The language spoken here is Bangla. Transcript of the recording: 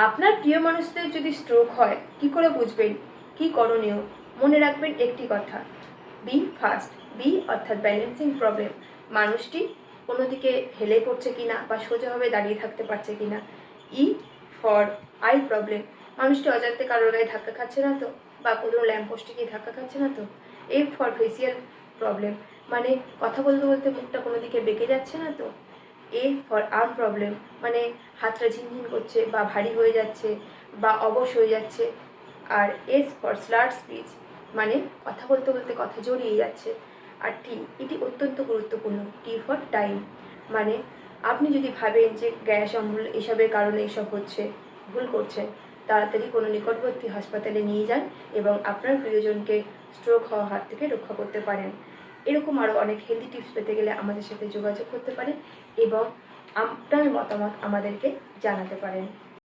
আপনার প্রিয় মানুষদের যদি স্ট্রোক হয় কি করে বুঝবেন, কি করণীয়? মনে রাখবেন একটি কথা, বি ফাস্ট। বি অর্থাৎ ব্যালেন্সিং প্রবলেম, মানুষটি কোনো দিকে হেলে পড়ছে কিনা বা সোজাভাবে দাঁড়িয়ে থাকতে পারছে কিনা। ই ফর আই প্রবলেম, মানুষটি অজান্তে কারোর গায়ে ধাক্কা খাচ্ছে না তো, বা কোনো ল্যাম্পপোস্টে গিয়ে ধাক্কা খাচ্ছে না তো। এ ফর ফেসিয়াল প্রবলেম, মানে কথা বলতে বলতে মুখটা কোনো দিকে বেঁকে যাচ্ছে না তো। এ ফর আর্ম প্রবলেম, মানে হাতটা ঝিনঝিন করছে বা ভারী হয়ে যাচ্ছে বা অবশ হয়ে যাচ্ছে। আর এস ফর স্লার স্পিচ, মানে কথা বলতে বলতে কথা জড়িয়ে যাচ্ছে। আর টি, এটি অত্যন্ত গুরুত্বপূর্ণ, টি ফর টাইম, মানে আপনি যদি ভাবেন যে গ্যাস অম্বল এসবের কারণে এসব হচ্ছে, ভুল করছেন। তাড়াতাড়ি কোনো নিকটবর্তী হাসপাতালে নিয়ে যান এবং আপনার প্রিয়জনকে স্ট্রোক হওয়ার হাত থেকে রক্ষা করতে পারেন। এরকম আরও অনেক হেলদি টিপস পেতে গেলে আমাদের সাথে যোগাযোগ করতে পারেন এবং আপনার মতামত আমাদেরকে জানাতে পারেন।